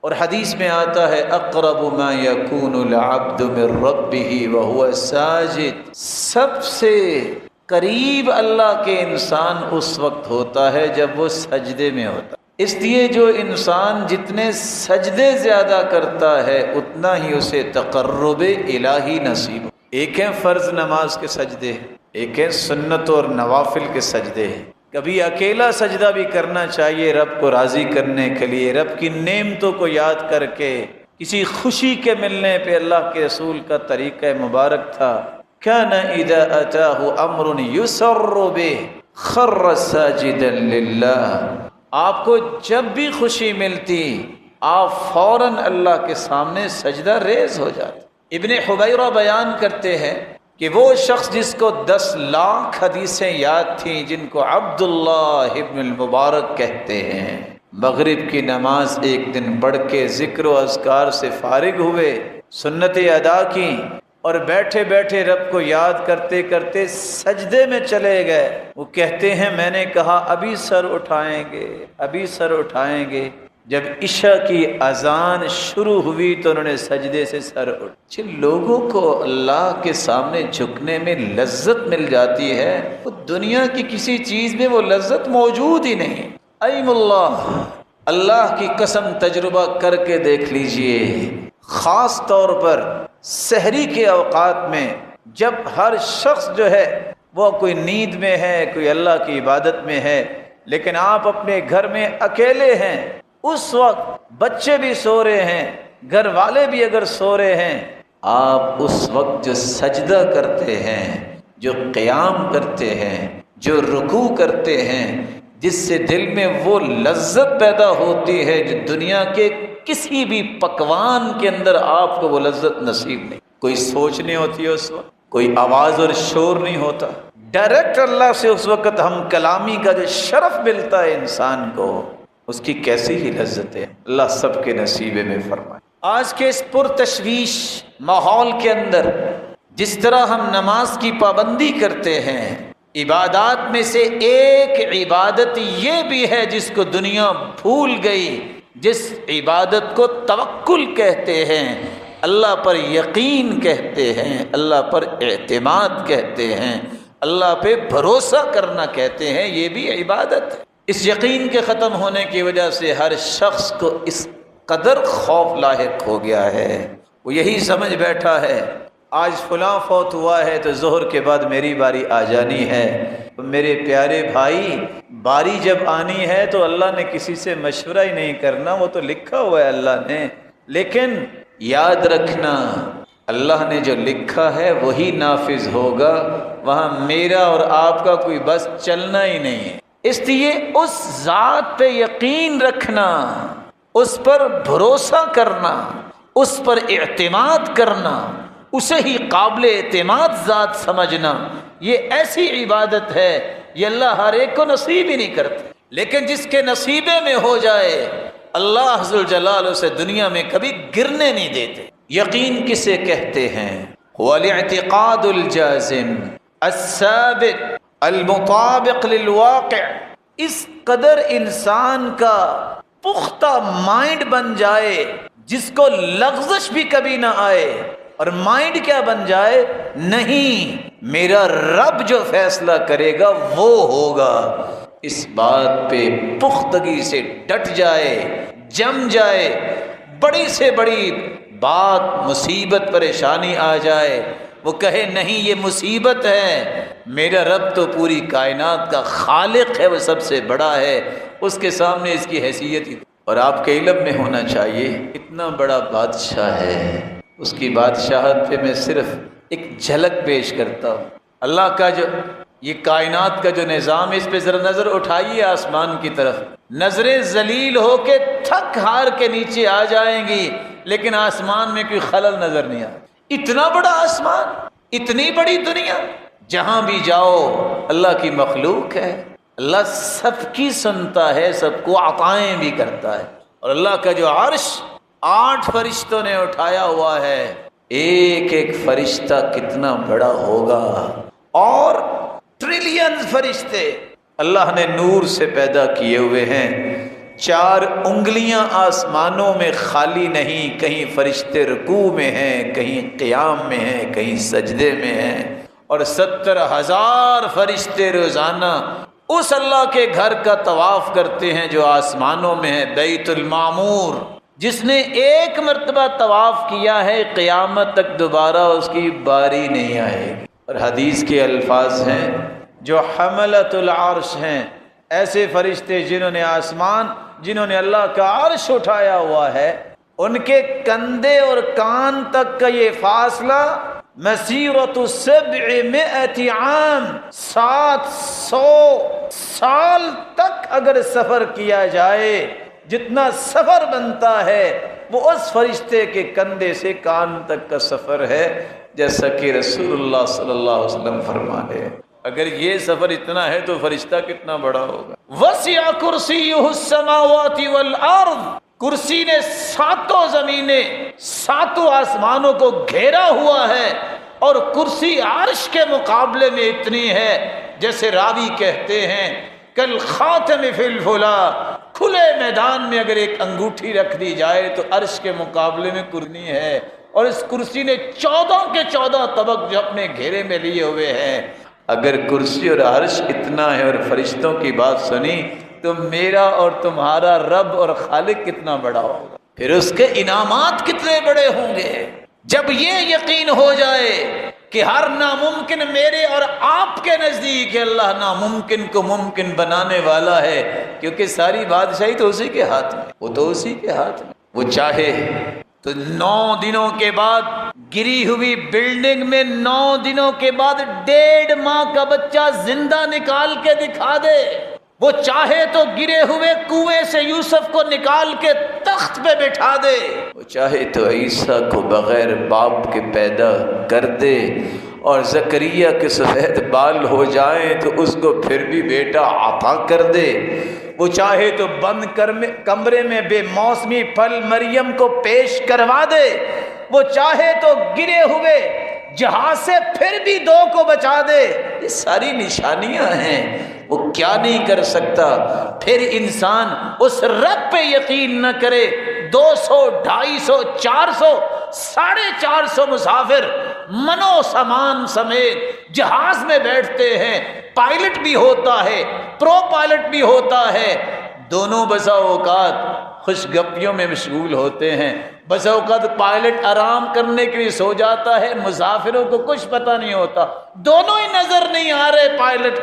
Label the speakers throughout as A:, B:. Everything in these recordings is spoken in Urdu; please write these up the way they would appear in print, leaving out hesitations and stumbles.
A: اور حدیث میں آتا ہے اقرب ما یکون العبد من ربہ وہو ساجد، سب سے قریب اللہ کے انسان اس وقت ہوتا ہے جب وہ سجدے میں ہوتا ہے۔ اس لیے جو انسان جتنے سجدے زیادہ کرتا ہے اتنا ہی اسے تقرب الہی نصیب ہو۔ ایک ہے فرض نماز کے سجدے، ایک ہے سنت اور نوافل کے سجدے۔ کبھی اکیلا سجدہ بھی کرنا چاہیے رب کو راضی کرنے کے لیے، رب کی نعمتوں کو یاد کر کے۔ کسی خوشی کے ملنے پہ اللہ کے رسول کا طریقہ مبارک تھا، کان اذا اتاہ امر یسر بہ خر ساجدا للہ، آپ کو جب بھی خوشی ملتی آپ فوراً اللہ کے سامنے سجدہ ریز ہو جاتے۔ ابن حبیرہ بیان کرتے ہیں کہ وہ شخص جس کو 10 لاکھ حدیثیں یاد تھیں، جن کو عبداللہ ابن المبارک کہتے ہیں، مغرب کی نماز ایک دن پڑھ کے ذکر و اذکار سے فارغ ہوئے، سنتیں ادا کی اور بیٹھے بیٹھے رب کو یاد کرتے کرتے سجدے میں چلے گئے۔ وہ کہتے ہیں میں نے کہا ابھی سر اٹھائیں گے، ابھی سر اٹھائیں گے۔ جب عشاء کی اذان شروع ہوئی تو انہوں نے سجدے سے سر اٹھا۔ لوگوں کو اللہ کے سامنے جھکنے میں لذت مل جاتی ہے، وہ دنیا کی کسی چیز میں وہ لذت موجود ہی نہیں۔ ایم اللہ کی قسم تجربہ کر کے دیکھ لیجئے، خاص طور پر سحری کے اوقات میں جب ہر شخص جو ہے وہ کوئی نیند میں ہے، کوئی اللہ کی عبادت میں ہے، لیکن آپ اپنے گھر میں اکیلے ہیں، اس وقت بچے بھی سو رہے ہیں، گھر والے بھی اگر سو رہے ہیں، آپ اس وقت جو سجدہ کرتے ہیں، جو قیام کرتے ہیں، جو رکوع کرتے ہیں، جس سے دل میں وہ لذت پیدا ہوتی ہے جو دنیا کے کسی بھی پکوان کے اندر آپ کو وہ لذت نصیب نہیں۔ کوئی سوچ نہیں ہوتی ہے اس وقت، کوئی آواز اور شور نہیں ہوتا، ڈائریکٹ اللہ سے اس وقت ہم کلامی کا جو شرف ملتا ہے انسان کو، اس کی کیسی ہی لذت ہے، اللہ سب کے نصیبے میں فرمائے۔ آج کے اس پرتشویش ماحول کے اندر جس طرح ہم نماز کی پابندی کرتے ہیں، عبادات میں سے ایک عبادت یہ بھی ہے جس کو دنیا بھول گئی، جس عبادت کو توکل کہتے ہیں، اللہ پر یقین کہتے ہیں، اللہ پر اعتماد کہتے ہیں، اللہ پہ بھروسہ کرنا کہتے ہیں، یہ بھی عبادت ہے۔ اس یقین کے ختم ہونے کی وجہ سے ہر شخص کو اس قدر خوف لاحق ہو گیا ہے، وہ یہی سمجھ بیٹھا ہے آج فلاں فوت ہوا ہے تو ظہر کے بعد میری باری آ جانی ہے۔ تو میرے پیارے بھائی، باری جب آنی ہے تو اللہ نے کسی سے مشورہ ہی نہیں کرنا، وہ تو لکھا ہوا ہے اللہ نے۔ لیکن یاد رکھنا اللہ نے جو لکھا ہے وہی نافذ ہوگا، وہاں میرا اور آپ کا کوئی بس چلنا ہی نہیں ہے۔ اس لیے اس ذات پہ یقین رکھنا، اس پر بھروسہ کرنا، اس پر اعتماد کرنا، اسے ہی قابل اعتماد ذات سمجھنا، یہ ایسی عبادت ہے یہ اللہ ہر ایک کو نصیب ہی نہیں کرتے، لیکن جس کے نصیبے میں ہو جائے اللہ ذوالجلال اسے دنیا میں کبھی گرنے نہیں دیتے۔ یقین کسے کہتے ہیں؟ والاعتقاد الجازم الثابت المطابق للواقع، اس قدر انسان کا پختہ مائنڈ بن جائے جس کو لغزش بھی کبھی نہ آئے، اور مائنڈ کیا بن جائے؟ نہیں، میرا رب جو فیصلہ کرے گا وہ ہوگا۔ اس بات پہ پختگی سے ڈٹ جائے، جم جائے، بڑی سے بڑی بات مصیبت پریشانی آ جائے، وہ کہے نہیں یہ مصیبت ہے، میرا رب تو پوری کائنات کا خالق ہے، وہ سب سے بڑا ہے، اس کے سامنے اس کی حیثیت ہی۔ اور آپ کے علم میں ہونا چاہیے اتنا بڑا بادشاہ ہے، اس کی بادشاہت پہ میں صرف ایک جھلک پیش کرتا ہوں۔ اللہ کا جو یہ کائنات کا جو نظام، اس پہ ذرا نظر اٹھائیے آسمان کی طرف، نظریں ذلیل ہو کے تھک ہار کے نیچے آ جائیں گی، لیکن آسمان میں کوئی خلل نظر نہیں آتا۔ اتنا بڑا آسمان، اتنی بڑی دنیا، جہاں بھی جاؤ اللہ کی مخلوق ہے، اللہ سب کی سنتا ہے، سب کو عطائیں بھی کرتا ہے۔ اور اللہ کا جو عرش 8 فرشتوں نے اٹھایا ہوا ہے، ایک ایک فرشتہ کتنا بڑا ہوگا، اور ٹریلین فرشتے اللہ نے نور سے پیدا کیے ہوئے ہیں، 4 انگلیاں آسمانوں میں خالی نہیں، کہیں فرشتے رکوع میں ہیں، کہیں قیام میں ہیں، کہیں سجدے میں ہیں، اور 70,000 فرشتے روزانہ اس اللہ کے گھر کا طواف کرتے ہیں جو آسمانوں میں ہے، بیت المعمور۔ جس نے ایک مرتبہ طواف کیا ہے قیامت تک دوبارہ اس کی باری نہیں آئے گی۔ اور حدیث کے الفاظ ہیں جو حملۃ العرش ہیں، ایسے فرشتے جنہوں نے اللہ کا عرش اٹھایا ہوا ہے، ان کے کندھے اور کان تک کا یہ فاصلہ مسیرۃ 700 عام، 700 سال تک اگر سفر کیا جائے، جتنا سفر بنتا ہے وہ اس فرشتے کے کندھے سے کان تک کا سفر ہے، جیسا کہ رسول اللہ صلی اللہ علیہ وسلم فرماتے۔ اگر یہ سفر اتنا ہے تو فرشتہ کتنا بڑا ہوگا۔ وسع کرسیہ السماوات والارض، کرسی نے 7 زمینیں 7 آسمانوں کو گھیرا ہوا ہے، اور کرسی عرش کے مقابلے میں اتنی ہے جیسے راوی کہتے ہیں کل خاتم فی الفلا، کھلے میدان میں اگر ایک انگوٹھی رکھ دی جائے تو عرش کے مقابلے میں کرنی ہے، اور اس کرسی نے 14 کے 14 طبق جو اپنے گھیرے میں لیے ہوئے ہیں۔ اگر کرسی اور عرش اتنا ہے اور فرشتوں کی بات سنی تو میرا اور تمہارا رب اور خالق کتنا بڑا ہوگا، پھر اس کے انعامات کتنے بڑے ہوں گے۔ جب یہ یقین ہو جائے کہ ہر ناممکن میرے اور آپ کے نزدیک اللہ ناممکن کو ممکن بنانے والا ہے، کیونکہ ساری بادشاہی تو اسی کے ہاتھ میں، وہ تو اسی کے ہاتھ میں، وہ چاہے تو 9 دنوں کے بعد گری ہوئی بلڈنگ میں 9 دنوں کے بعد 1.5 ماہ کا بچہ زندہ نکال کے دکھا دے، وہ چاہے تو گرے ہوئے کنویں سے یوسف کو نکال کے تخت پہ بٹھا دے، وہ چاہے تو عیسیٰ کو بغیر باپ کے پیدا کر دے، اور زکریا کے سفید بال ہو جائیں تو اس کو پھر بھی بیٹا عطا کر دے، وہ چاہے تو بند کمرے میں بے موسمی پھل مریم کو پیش کروا دے، وہ چاہے تو گرے ہوئے جہاز سے پھر بھی 2 کو بچا دے۔ یہ ساری نشانیاں ہیں، وہ کیا نہیں کر سکتا۔ پھر انسان اس رب پہ یقین نہ کرے، 200 250 400 450 مسافر منو سامان سمیت جہاز میں بیٹھتے ہیں، پائلٹ بھی ہوتا ہے، پرو پائلٹ بھی ہوتا ہے، دونوں بسا اوقات خوش گپیوں میں مشغول ہوتے ہیں، بسا اوقات پائلٹ آرام کرنے کے لیے سو جاتا ہے، مسافروں کو کچھ پتہ نہیں ہوتا، دونوں ہی نظر نہیں آ رہے پائلٹ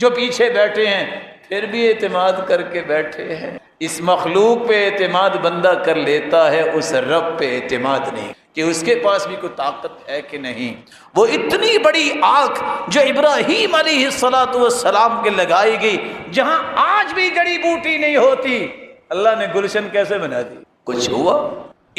A: جو پیچھے بیٹھے ہیں، پھر بھی اعتماد کر کے بیٹھے ہیں۔ اس مخلوق پہ اعتماد بندہ کر لیتا ہے، اس رب پہ اعتماد نہیں کہ اس کے پاس بھی کوئی طاقت ہے کہ نہیں۔ وہ اتنی بڑی آنکھ جو ابراہیم علیہ السلام کے لگائی گئی، جہاں آج بھی جڑی بوٹی نہیں ہوتی، اللہ نے گلشن کیسے بنا دی؟ کچھ ہوا؟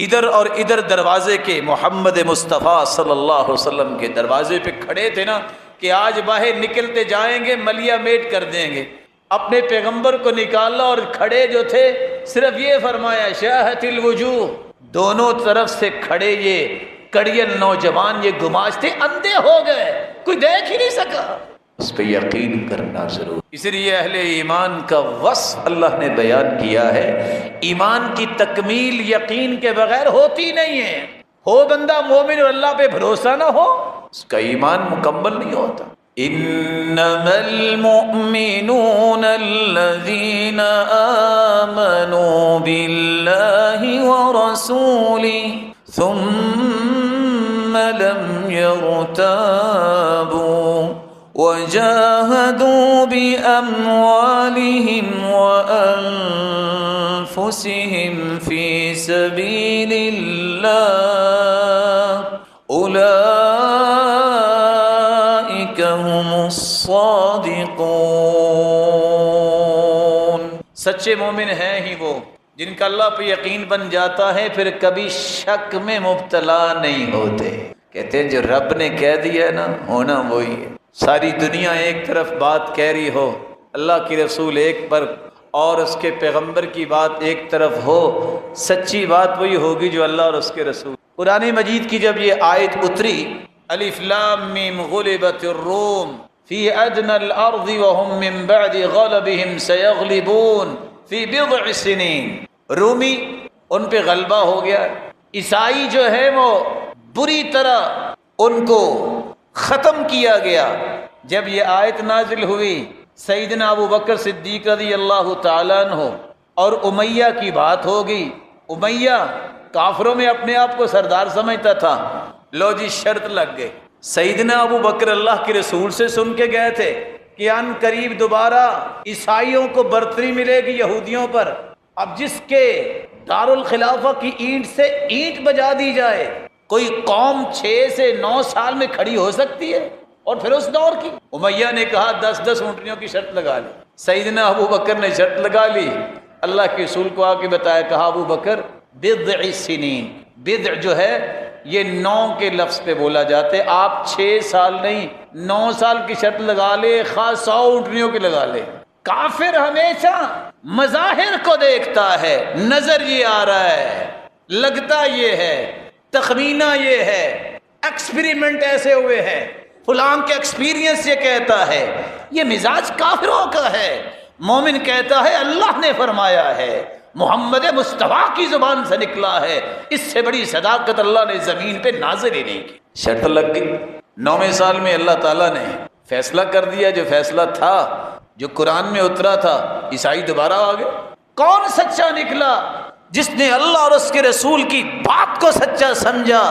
A: ادھر اور ادھر دروازے کے محمد مصطفیٰ صلی اللہ علیہ وسلم کے دروازے پہ کھڑے تھے نا کہ آج باہر نکلتے جائیں گے ملیا میٹ کر دیں گے، اپنے پیغمبر کو نکالا، اور کھڑے جو تھے صرف یہ فرمایا شاہت الوجوہ، دونوں طرف سے کھڑے یہ کڑیل نوجوان یہ گماشتے اندھے ہو گئے، کوئی دیکھ ہی نہیں سکا۔ اس پہ یقین کرنا ضرور۔ اس لیے اہل ایمان کا وصف اللہ نے بیان کیا ہے، ایمان کی تکمیل یقین کے بغیر ہوتی نہیں ہے۔ ہو بندہ مومن اور اللہ پہ بھروسہ نہ ہو، اس کا ایمان مکمل نہیں ہوتا۔ انما المؤمنون الذين آمنوا بالله ورسوله ثم لم يرتابوا وجاهدوا بأموالهم وأنفسهم في سبيل الله أولئك هم الصادقون۔ سچے مومن ہیں ہی وہ جن کا اللہ پہ یقین بن جاتا ہے، پھر کبھی شک میں مبتلا نہیں ہوتے۔ کہتے ہیں جو رب نے کہہ دیا نا ہونا وہی ہے۔ ساری دنیا ایک طرف بات کہہ رہی ہو، اللہ کی رسول ایک پر اور اس کے پیغمبر کی بات ایک طرف ہو، سچی بات وہی ہوگی جو اللہ اور اس کے رسول۔ قرآن مجید کی جب یہ آیت اتری الف لام میم غلبت الروم فی ادنى الارض وهم من بعد غلبهم سيغلبون، فی بضع سنین، رومی ان پہ غلبہ ہو گیا، عیسائی جو ہے وہ بری طرح ان کو ختم کیا گیا۔ جب یہ آیت نازل ہوئی، سیدنا ابو بکر صدیق رضی اللہ تعالیٰ عنہ اور امیہ کی بات ہوگی۔ امیہ کافروں میں اپنے آپ کو سردار سمجھتا تھا، لو جی شرط لگ گئی۔ سیدنا ابو بکر اللہ کے رسول سے سن کے گئے تھے کہ ان قریب دوبارہ عیسائیوں کو برتری ملے گی یہودیوں پر، اب جس کے دارالخلافہ کی اینٹ سے اینٹ بجا دی جائے، کوئی قوم 6 سے 9 سال میں کھڑی ہو سکتی ہے؟ اور پھر اس دور کی امیہ نے کہا 10 اونٹنیوں کی شرط لگا لی۔ سیدنا ابو بکر نے شرط لگا لی، اللہ کے رسول کو آ کے بتایا، کہا ابو بکر بضع سنین، بضع جو ہے یہ 9 کے لفظ پہ بولا جاتا ہے، آپ 6 سال نہیں 9 سال کی شرط لگا لے، خاص 100 اونٹنیوں کی لگا لے۔ کافر ہمیشہ مظاہر کو دیکھتا ہے، نظر یہ آ رہا ہے، لگتا یہ ہے، تخمینہ یہ ہے، ایکسپیریمنٹ ایسے ہوئے ہیں، فلاں کے ایکسپیرینس یہ کہتا ہے، یہ مزاج کافروں کا ہے۔ مومن کہتا ہے اللہ نے فرمایا ہے، محمد مصطفیٰ کی زبان سے نکلا ہے، اس سے بڑی صداقت اللہ نے زمین پہ نازل ہی نہیں کی۔ شرط لگ گئی، 9ویں سال میں اللہ تعالیٰ نے فیصلہ کر دیا، جو فیصلہ تھا، جو قرآن میں اترا تھا، عیسائی دوبارہ آ گئے۔ کون سچا نکلا؟ جس نے اللہ اور اس کے رسول کی بات کو سچا سمجھا۔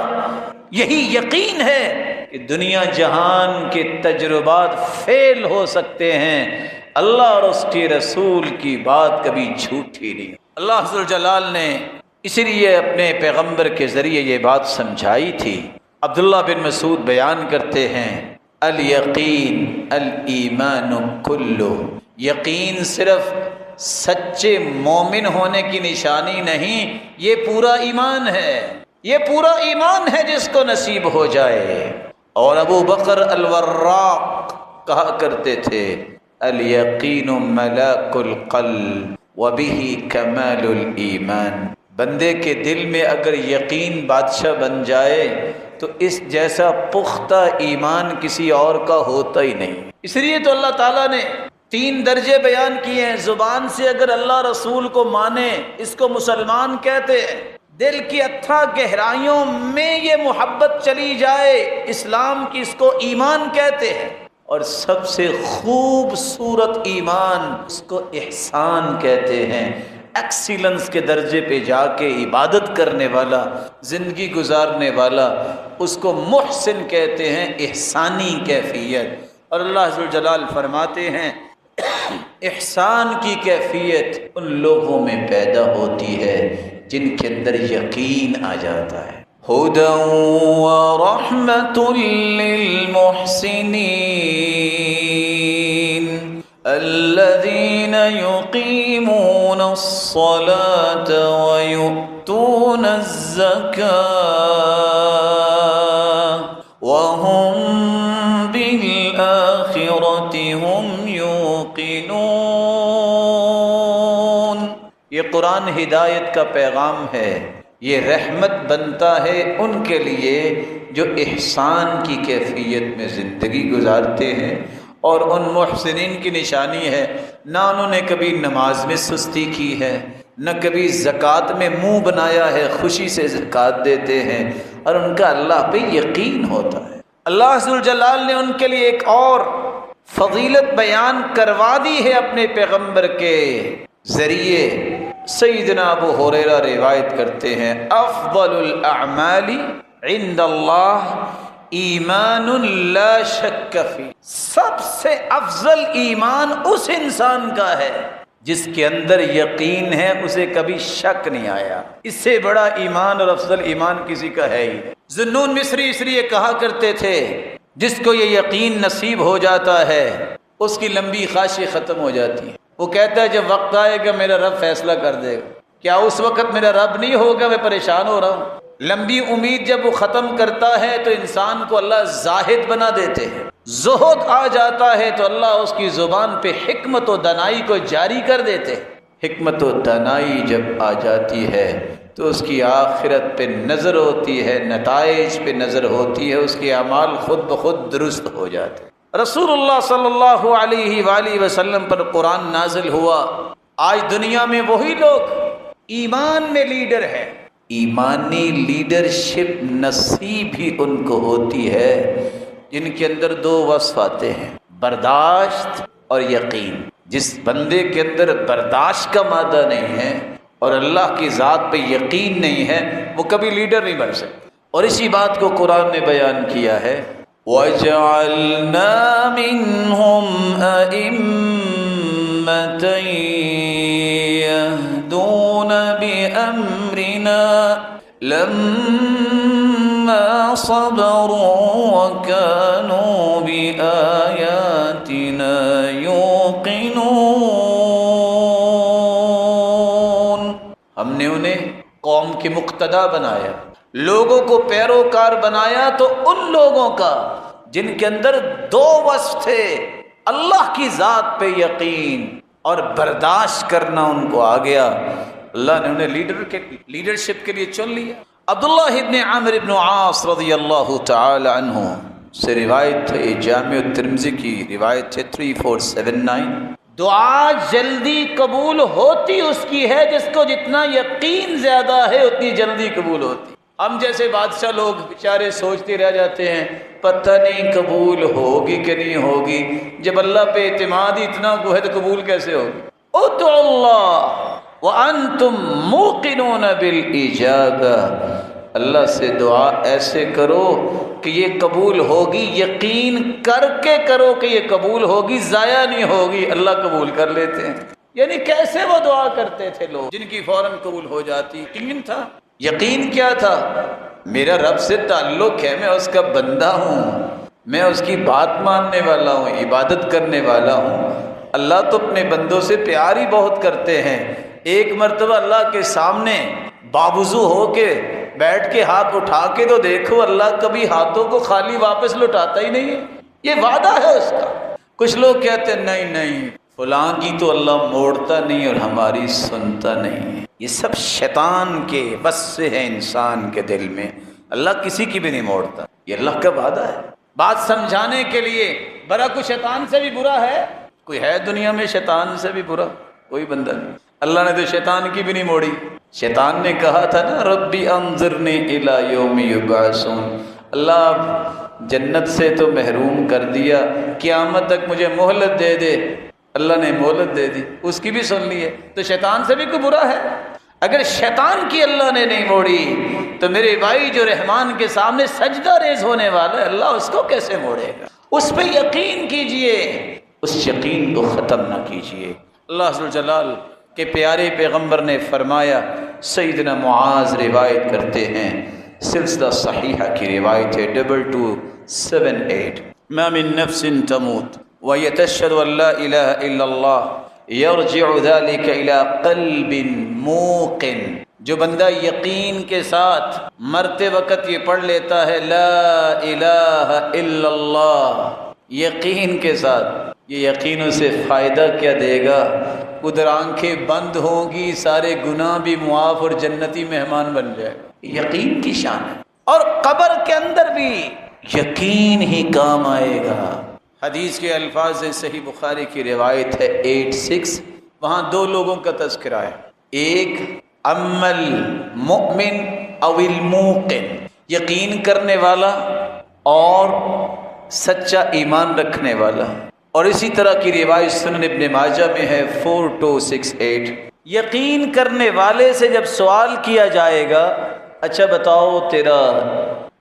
A: یہی یقین ہے کہ دنیا جہان کے تجربات فیل ہو سکتے ہیں، اللہ اور اس کے رسول کی بات کبھی جھوٹی نہیں۔ اللہ ذوالجلال نے اسی لیے اپنے پیغمبر کے ذریعے یہ بات سمجھائی تھی۔ عبداللہ بن مسعود بیان کرتے ہیں، الیقین الایمان کلو، یقین صرف سچے مومن ہونے کی نشانی نہیں، یہ پورا ایمان ہے، یہ پورا ایمان ہے جس کو نصیب ہو جائے۔ اور ابو بکر الوراق کہا کرتے تھے، الیقین ملاک القلب وبہ کمال الایمان، بندے کے دل میں اگر یقین بادشاہ بن جائے تو اس جیسا پختہ ایمان کسی اور کا ہوتا ہی نہیں۔ اس لیے تو اللہ تعالیٰ نے 3 درجے بیان کیے ہیں۔ زبان سے اگر اللہ رسول کو مانے، اس کو مسلمان کہتے ہیں، دل کی اتھا گہرائیوں میں یہ محبت چلی جائے اسلام کی، اس کو ایمان کہتے ہیں۔ اور سب سے خوبصورت ایمان اس کو احسان کہتے ہیں، ایکسیلنس کے درجے پہ جا کے عبادت کرنے والا، زندگی گزارنے والا، اس کو محسن کہتے ہیں، احسانی کیفیت۔ اور اللہ ذوالجلال فرماتے ہیں احسان کی کیفیت ان لوگوں میں پیدا ہوتی ہے جن کے اندر یقین آ جاتا ہے۔ ہدی ورحمۃ للمحسنین الذین یقیمون الصلاة ویؤتون الزکاة وهم بالآخرۃ هم یوقنون۔ یہ قرآن ہدایت کا پیغام ہے، یہ رحمت بنتا ہے ان کے لیے جو احسان کی کیفیت میں زندگی گزارتے ہیں، اور ان محسنین کی نشانی ہے نہ انہوں نے کبھی نماز میں سستی کی ہے، نہ کبھی زکوٰۃ میں منہ بنایا ہے، خوشی سے زکوٰۃ دیتے ہیں، اور ان کا اللہ پہ یقین ہوتا ہے۔ اللہ ذوالجلال نے ان کے لیے ایک اور فضیلت بیان کروا دی ہے اپنے پیغمبر کے ذریعے۔ سیدنا ابو ہریرہ روایت کرتے ہیں، افضل الاعمال عند اللہ ایمان لا شک فی، سب سے افضل ایمان اس انسان کا ہے جس کے اندر یقین ہے، اسے کبھی شک نہیں آیا۔ اس سے بڑا ایمان اور افضل ایمان کسی کا ہے ہی۔ ذنون مصری اس لیے کہا کرتے تھے جس کو یہ یقین نصیب ہو جاتا ہے اس کی لمبی خواہشیں ختم ہو جاتی ہیں۔ وہ کہتا ہے جب وقت آئے گا میرا رب فیصلہ کر دے گا، کیا اس وقت میرا رب نہیں ہوگا، میں پریشان ہو رہا ہوں۔ لمبی امید جب وہ ختم کرتا ہے تو انسان کو اللہ زاہد بنا دیتے ہیں، زہد آ جاتا ہے تو اللہ اس کی زبان پہ حکمت و دانائی کو جاری کر دیتے ہیں۔ حکمت و دانائی جب آ جاتی ہے تو اس کی آخرت پہ نظر ہوتی ہے، نتائج پہ نظر ہوتی ہے، اس کے اعمال خود بخود درست ہو جاتے ہیں۔ رسول اللہ صلی اللہ علیہ وآلہ وسلم پر قرآن نازل ہوا، آج دنیا میں وہی لوگ ایمان میں لیڈر ہے، ایمانی لیڈرشپ نصیب ہی ان کو ہوتی ہے جن کے اندر دو وصف آتے ہیں، برداشت اور یقین۔ جس بندے کے اندر برداشت کا مادہ نہیں ہے اور اللہ کی ذات پہ یقین نہیں ہے، وہ کبھی لیڈر نہیں بن سکتا۔ اور اسی بات کو قرآن نے بیان کیا ہے، وَجَعَلْنَا مِنْهُمْ أَئِمَّةً يَهْدُونَ بِأَمْرِنَا لَمَّا صَبَرُوا وَكَانُوا بِآيَاتِنَا يُوقِنُونَ۔ ہم نے انہیں قوم کے مقتدا بنایا، لوگوں کو پیروکار بنایا، تو ان لوگوں کا جن کے اندر دو وصف تھے، اللہ کی ذات پہ یقین اور برداشت کرنا ان کو آ گیا، اللہ نے انہیں لیڈرشپ کے لیے چن لیا۔ عبداللہ ابن عامر ابن عاص رضی اللہ تعالی عنہ سے روایت ہے، جامع الترمذی کی روایت ہے 3479، دعا جلدی قبول ہوتی اس کی ہے جس کو جتنا یقین زیادہ ہے اتنی جلدی قبول ہوتی۔ ہم جیسے بادشاہ لوگ بیچارے سوچتے رہ جاتے ہیں پتہ نہیں قبول ہوگی کہ نہیں ہوگی، جب اللہ پہ اعتماد ہی اتنا کو ہے تو قبول کیسے ہوگی؟ ادعوا اللہ وانتم موقنون بالاجابہ، اللہ سے دعا ایسے کرو کہ یہ قبول ہوگی، یقین کر کے کرو کہ یہ قبول ہوگی، ضائع نہیں ہوگی، اللہ قبول کر لیتے ہیں۔ یعنی کیسے وہ دعا کرتے تھے لوگ جن کی فوراً قبول ہو جاتی؟ یقین تھا۔ یقین کیا تھا؟ میرا رب سے تعلق ہے، میں اس کا بندہ ہوں، میں اس کی بات ماننے والا ہوں، عبادت کرنے والا ہوں۔ اللہ تو اپنے بندوں سے پیار ہی بہت کرتے ہیں۔ ایک مرتبہ اللہ کے سامنے باوضو ہو کے بیٹھ کے ہاتھ اٹھا کے تو دیکھو، اللہ کبھی ہاتھوں کو خالی واپس لوٹاتا ہی نہیں ہے، یہ وعدہ ہے اس کا۔ کچھ لوگ کہتے ہیں نہیں نہیں فلاں کی تو اللہ موڑتا نہیں اور ہماری سنتا نہیں ہے، یہ سب شیطان کے بس سے ہے انسان کے دل میں، اللہ کسی کی بھی نہیں موڑتا، یہ اللہ کا وعدہ ہے۔ بات سمجھانے کے لیے برا کوئی شیطان سے بھی برا ہے؟ کوئی ہے دنیا میں شیطان سے بھی برا؟ کوئی بندہ نہیں۔ اللہ نے تو شیطان کی بھی نہیں موڑی۔ شیطان نے کہا تھا نا ربی انظرنی الی یوم یبعثون، اللہ جنت سے تو محروم کر دیا، قیامت تک مجھے مہلت دے دے۔ اللہ نے مہلت دے دی، اس کی بھی سن لی ہے، تو شیطان سے بھی کوئی برا ہے؟ اگر شیطان کی اللہ نے نہیں موڑی تو میرے بھائی جو رحمان کے سامنے سجدہ ریز ہونے والا ہے، اللہ اس کو کیسے موڑے گا؟ اس پہ یقین کیجئے، اس یقین کو ختم نہ کیجئے۔ اللہ ذوالجلال کے پیارے پیغمبر نے فرمایا، سیدنا معاذ روایت کرتے ہیں، سلسلہ صحیحہ کی روایت ہے 2278، ما من نفس تموت وهي تشهد ان لا اله الا الله يرجع ذلك الى قلب موقن، جو بندہ یقین کے ساتھ مرتے وقت یہ پڑھ لیتا ہے لا الہ الا اللہ، یقین کے ساتھ، یہ یقین اسے فائدہ کیا دے گا؟ ادھر آنکھیں بند ہوں گی، سارے گناہ بھی معاف اور جنتی مہمان بن جائے گا۔ یقین کی شان ہے۔ اور قبر کے اندر بھی یقین ہی کام آئے گا۔ حدیث کے الفاظ ہیں، صحیح بخاری کی روایت ہے 86، وہاں دو لوگوں کا تذکرہ ہے، ایک اما المؤمن او الموقن، یقین کرنے والا اور سچا ایمان رکھنے والا۔ اور اسی طرح کی روایت سنن ابن ماجہ میں ہے 4268، یقین کرنے والے سے جب سوال کیا جائے گا اچھا بتاؤ تیرا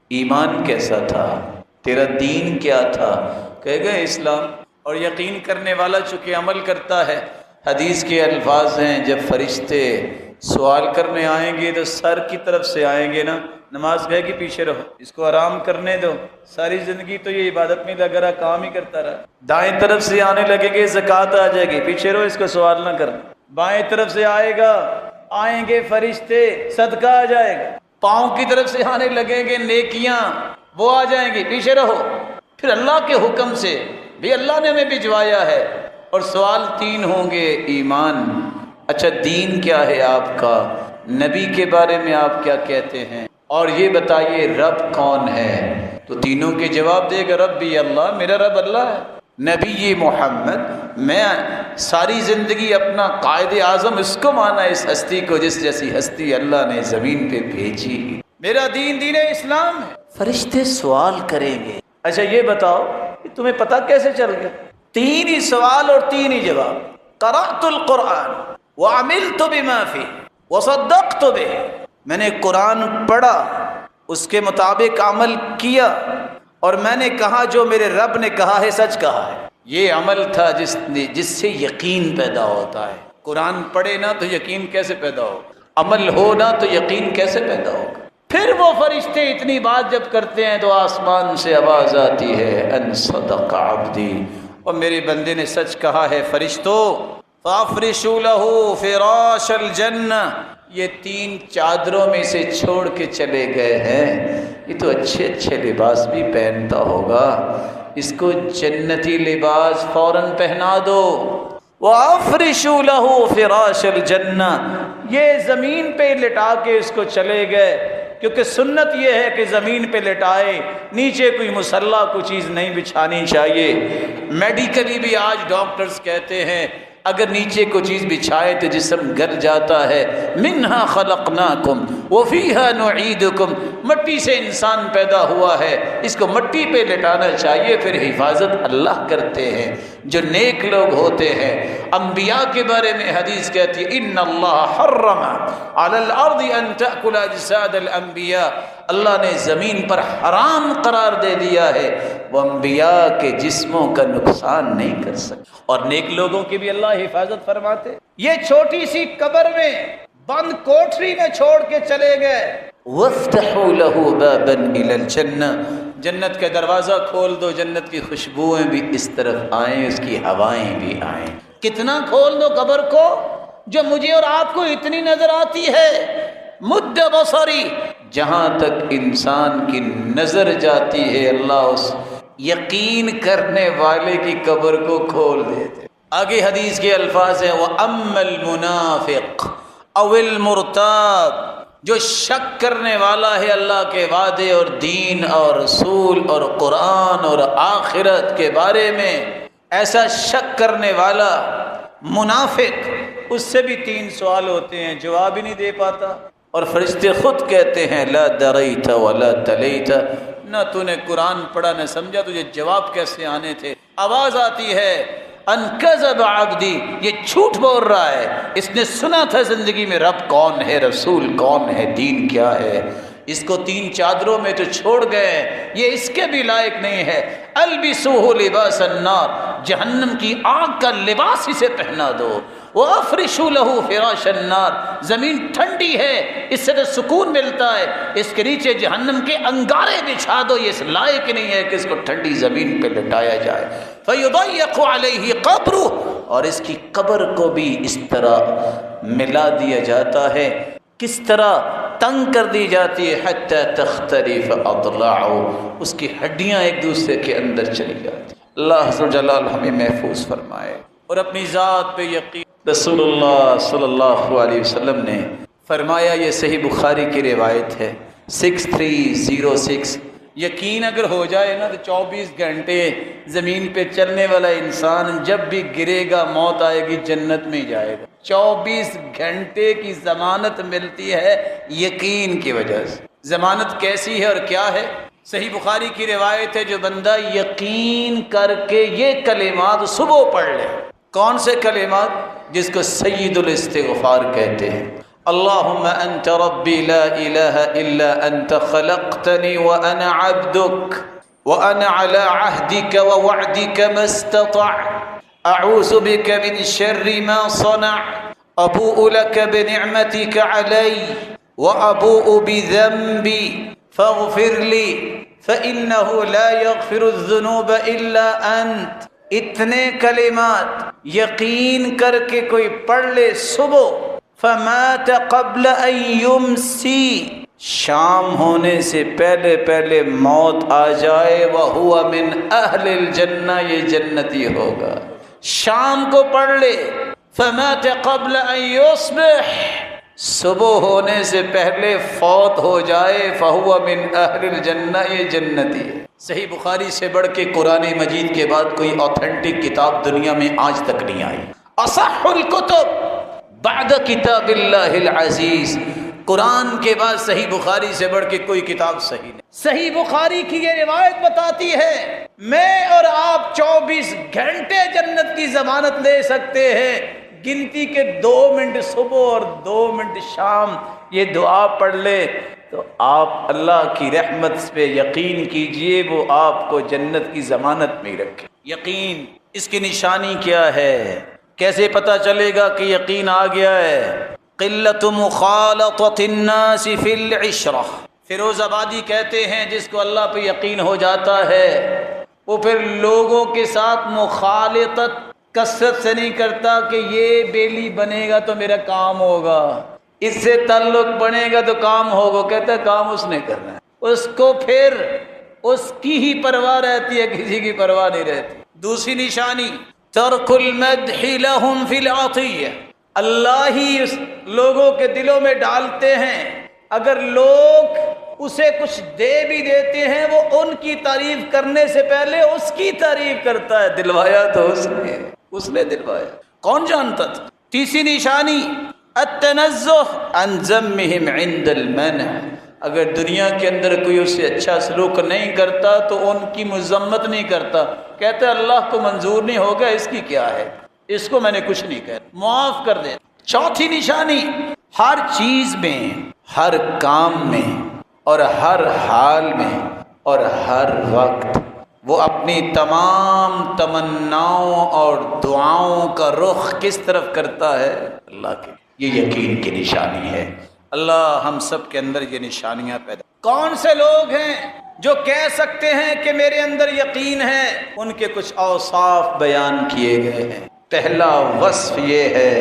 A: ایمان کیسا تھا، تیرا دین کیا تھا، کہے گا اسلام۔ اور یقین کرنے والا چونکہ عمل کرتا ہے، حدیث کے الفاظ ہیں جب فرشتے سوال کرنے آئیں گے تو سر کی طرف سے آئیں گے نا، نماز گئے کہ پیچھے رہو، اس کو آرام کرنے دو، ساری زندگی تو یہ عبادت میں لگا رہا، کام ہی کرتا رہا۔ دائیں طرف سے آنے لگیں گے زکوٰۃ آ جائے گی، پیچھے رہو، اس کو سوال نہ کرنا۔ بائیں طرف سے آئیں گے فرشتے، صدقہ آ جائے گا۔ پاؤں کی طرف سے آنے لگیں گے نیکیاں، وہ آ جائیں گی، پیچھے رہو۔ پھر اللہ کے حکم سے بھی اللہ نے ہمیں بھجوایا ہے، اور سوال تین ہوں گے، ایمان، اچھا دین کیا ہے آپ کا، نبی کے بارے میں آپ کیا کہتے ہیں، اور یہ بتائیے رب کون ہے؟ تو تینوں کے جواب دے گا ربی اللہ، میرا رب اللہ ہے، نبی محمد، میں ساری زندگی اپنا قائد اعظم اس کو مانا، اس ہستی کو جس جیسی ہستی اللہ نے زمین پہ بھیجی۔ میرا دین دین اسلام ہے۔ فرشتے سوال کریں گے، اچھا یہ بتاؤ کہ تمہیں پتہ کیسے چل گیا؟ 3 ہی سوال اور 3 ہی جواب۔ قرأت القرآن وعملت بما فيه وصدقت به، میں نے قرآن پڑھا، اس کے مطابق عمل کیا، اور میں نے کہا جو میرے رب نے کہا ہے سچ کہا ہے۔ یہ عمل تھا جس سے یقین پیدا ہوتا ہے۔ قرآن پڑھے نا تو یقین کیسے پیدا ہوگا؟ عمل ہو نا تو یقین کیسے پیدا ہوگا؟ پھر وہ فرشتے اتنی بات جب کرتے ہیں تو آسمان سے آواز آتی ہے، ان صدق عبدی، اور میرے بندے نے سچ کہا ہے۔ فرشتوں فافرشوا لہ فراش الجنہ، یہ 3 چادروں میں سے چھوڑ کے چلے گئے ہیں، یہ تو اچھے اچھے لباس بھی پہنتا ہوگا، اس کو جنتی لباس فوراً پہنا دو۔ وَأَفْرِشُوا لَهُ فِرَاشَ الْجَنَّةِ، یہ زمین پہ لٹا کے اس کو چلے گئے، کیونکہ سنت یہ ہے کہ زمین پہ لٹائے، نیچے کوئی مسلح کوئی چیز نہیں بچھانی چاہیے۔ میڈیکلی بھی آج ڈاکٹرز کہتے ہیں اگر نیچے کوئی چیز بچھائے تو جسم گل جاتا ہے۔ منہا خلقناکم وفیہا نعیدکم، مٹی سے انسان پیدا ہوا ہے، اس کو مٹی پہ لٹانا چاہیے، پھر حفاظت اللہ کرتے ہیں جو نیک لوگ ہوتے ہیں۔ انبیاء کے بارے میں حدیث کہتی ہے ان اللہ حرم علی الارض ان تأکل اجساد الانبیاء، اللہ نے زمین پر حرام قرار دے دیا ہے وہ انبیاء کے جسموں کا نقصان نہیں کر سکتے، اور نیک لوگوں کی بھی اللہ حفاظت فرماتے۔ یہ چھوٹی سی قبر میں بند کوٹری میں چھوڑ کے چلے گئے۔ وَافْتَحُوا لَهُ بَابًا إِلَى الْجَنَّةِ، جنت کا دروازہ کھول دو، جنت کی خوشبوئیں بھی اس طرف آئیں، اس کی ہوائیں بھی آئیں۔ کتنا کھول دو قبر کو جو مجھے اور آپ کو اتنی نظر آتی ہے۔ مد بصری، جہاں تک انسان کی نظر جاتی ہے اللہ اس یقین کرنے والے کی قبر کو کھول دیتے۔ آگے حدیث کے الفاظ ہیں وَأَمَّا الْمُنَافِقُ أَوِ الْمُرْتَابُ، جو شک کرنے والا ہے اللہ کے وعدے اور دین اور رسول اور قرآن اور آخرت کے بارے میں، ایسا شک کرنے والا منافق، اس سے بھی 3 سوال ہوتے ہیں، جواب ہی نہیں دے پاتا، اور فرشتے خود کہتے ہیں لا دریت ولا تلیت، نہ تو نے قرآن پڑھا نہ سمجھا، تجھے جواب کیسے آنے تھے۔ آواز آتی ہے ان کذب عبدی، یہ جھوٹ بول رہا ہے، اس نے سنا تھا زندگی میں رب کون ہے، رسول کون ہے، دین کیا ہے، اس کو 3 چادروں میں تو چھوڑ گئے، یہ اس کے بھی لائق نہیں ہے۔ البسوہ لباس النار، جہنم کی آگ کا لباس اسے پہنا دو۔ وَأَفْرِشُوا لَهُ فِرَاشَ النَّارِ، زمین ٹھنڈی ہے، اس سے تو سکون ملتا ہے، اس کے نیچے جہنم کے انگارے بچھا دو، یہ اس لائق نہیں ہے کہ اس کو ٹھنڈی زمین پہ لٹایا جائے۔ فَيُضَيَّقُ عَلَيْهِ قَبْرُهُ، اور اس کی قبر کو بھی اس طرح ملا دیا جاتا ہے، کس طرح تنگ کر دی جاتی ہے، حَتَّى تَخْتَلِفَ أَضْلَاعُهُ، اس کی ہڈیاں ایک دوسرے کے اندر چلی جاتی۔ اللہ عز و جلال ہمیں محفوظ فرمائے اور اپنی ذات پہ یقین۔ رسول اللہ صلی اللہ علیہ وسلم نے فرمایا، یہ صحیح بخاری کی روایت ہے 6306، یقین اگر ہو جائے نا تو 24 گھنٹے زمین پہ چلنے والا انسان جب بھی گرے گا موت آئے گی جنت میں ہی جائے گا۔ 24 گھنٹے کی ضمانت ملتی ہے یقین کی وجہ سے۔ ضمانت کیسی ہے اور کیا ہے؟ صحیح بخاری کی روایت ہے، جو بندہ یقین کر کے یہ کلمات صبح پڑھ لے۔ کون سے کلمات؟ جس کو سید الاستغفار کہتے ہیں۔ اللہم انت ربی لا الہ الا انت خلقتنی وانا عبدک وانا علی عہدک ووعدک ما استطعت اعوذ بک من شر ما صنعت ابوء لک بنعمتک علی وابوء بذنبی فاغفر لی فإنہ لا یغفر الذنوب الا انت۔ اتنے کلمات یقین کر کے کوئی پڑھ لے صبح، فمات قبل ان یمسی، شام ہونے سے پہلے پہلے موت آ جائے، وہو من اہل الجنہ، یہ جنتی ہوگا۔ شام کو پڑھ لے، فمات قبل ان یصبح، صبح ہونے سے پہلے فوت ہو جائے، فہو من اہل الجنہ، یہ جنتی ہے۔ صحیح بخاری سے بڑھ کے قرآن مجید کے بعد کوئی آتھینٹک کتاب دنیا میں آج تک نہیں آئی۔ اصح الکتب بعد کتاب اللہ العزیز، قرآن کے بعد صحیح بخاری سے بڑھ کے کوئی کتاب صحیح نہیں۔ صحیح بخاری کی یہ روایت بتاتی ہے میں اور آپ 24 گھنٹے جنت کی ضمانت لے سکتے ہیں، گنتی کے 2 منٹ صبح اور 2 منٹ شام یہ دعا پڑھ لے تو آپ اللہ کی رحمت پہ یقین کیجئے، وہ آپ کو جنت کی ضمانت میں رکھے۔ یقین اس کی نشانی کیا ہے؟ کیسے پتہ چلے گا کہ یقین آ گیا ہے؟ قلت مخالطۃ الناس فی العشرہ، فیروز آبادی کہتے ہیں جس کو اللہ پہ یقین ہو جاتا ہے وہ پھر لوگوں کے ساتھ مخالطت کثرت سے نہیں کرتا کہ یہ بیلی بنے گا تو میرا کام ہوگا، اس سے تعلق بنے گا تو کام ہوگا، کہتا ہے کام اس نے کرنا ہے، اس کو پھر اس کی ہی پرواہ رہتی ہے، کسی کی پرواہ نہیں رہتی۔ دوسری نشانی ترک المدح لهم فی العطیہ، اللہ ہی اس لوگوں کے دلوں میں ڈالتے ہیں، اگر لوگ اسے کچھ دے بھی دیتے ہیں وہ ان کی تعریف کرنے سے پہلے اس کی تعریف کرتا ہے، دلوایا تو اس نے دلوایا، کون جانتا تھا۔ تیسری نشانی التنزہ عن ذمہم عند المنع، اگر دنیا کے اندر کوئی اس سے اچھا سلوک نہیں کرتا تو ان کی مذمت نہیں کرتا، کہتا ہے اللہ کو منظور نہیں ہوگا، اس کی کیا ہے، اس کو میں نے کچھ نہیں کہا، معاف کر دے۔ چوتھی نشانی ہر چیز میں، ہر کام میں اور ہر حال میں اور ہر وقت وہ اپنی تمام تمناؤں اور دعاؤں کا رخ کس طرف کرتا ہے؟ اللہ کے۔ یہ یقین کی نشانی ہے۔ اللہ ہم سب کے اندر یہ نشانیاں پیدا۔ کون سے لوگ ہیں جو کہہ سکتے ہیں کہ میرے اندر یقین ہے؟ ان کے کچھ اوصاف بیان کیے گئے ہیں۔ پہلا وصف یہ ہے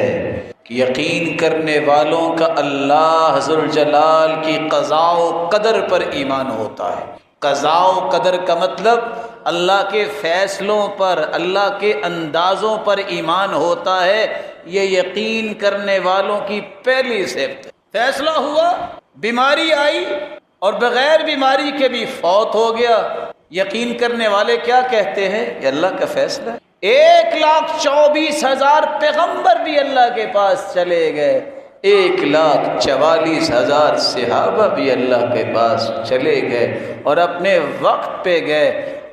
A: کہ یقین کرنے والوں کا اللہ ذوالجلال کی قضاء و قدر پر ایمان ہوتا ہے۔ قضاء و قدر کا مطلب اللہ کے فیصلوں پر، اللہ کے اندازوں پر ایمان ہوتا ہے، یہ یقین کرنے والوں کی پہلی صفت ہے۔ فیصلہ ہوا، بیماری آئی اور بغیر بیماری کے بھی فوت ہو گیا، یقین کرنے والے کیا کہتے ہیں؟ یہ اللہ کا فیصلہ ہے۔ 1,24,000 پیغمبر بھی اللہ کے پاس چلے گئے، 1,44,000 صحابہ بھی اللہ کے پاس چلے گئے اور اپنے وقت پہ گئے۔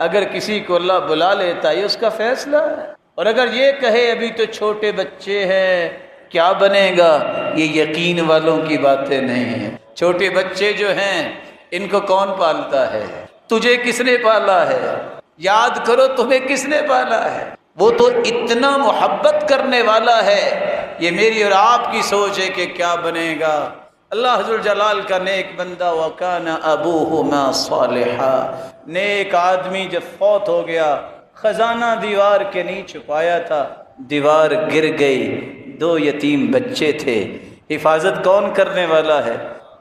A: اگر کسی کو اللہ بلا لیتا یہ اس کا فیصلہ ہے، اور اگر یہ کہے ابھی تو چھوٹے بچے ہیں کیا بنے گا، یہ یقین والوں کی باتیں نہیں ہیں۔ چھوٹے بچے جو ہیں ان کو کون پالتا ہے؟ تجھے کس نے پالا ہے؟ یاد کرو تمہیں کس نے پالا ہے؟ وہ تو اتنا محبت کرنے والا ہے۔ یہ میری اور آپ کی سوچ ہے کہ کیا بنے گا۔ اللہ ذوالجلال کا نیک بندہ وَكَانَ أَبُوهُمَا صَالِحًا، نیک آدمی جب فوت ہو گیا، خزانہ دیوار کے نیچے چھپایا تھا، دیوار گر گئی، 2 یتیم بچے تھے، حفاظت کون کرنے والا ہے؟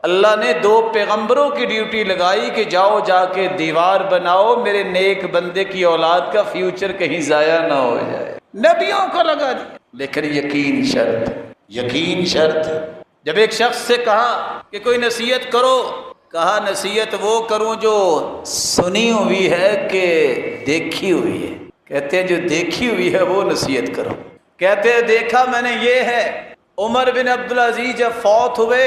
A: اللہ نے 2 پیغمبروں کی ڈیوٹی لگائی کہ جاؤ جا کے دیوار بناؤ، میرے نیک بندے کی اولاد کا فیوچر کہیں ضائع نہ ہو جائے، نبیوں کو لگا دیا۔ لیکن یقین شرط، یقین شرط۔ جب ایک شخص سے کہا کہ کوئی نصیحت کرو، کہا نصیحت وہ کروں جو سنی ہوئی ہے کہ دیکھی ہوئی ہے؟ کہتے ہیں جو دیکھی ہوئی ہے وہ نصیحت کرو۔ کہتے ہیں دیکھا میں نے یہ ہے، عمر بن عبدالعزیز جب فوت ہوئے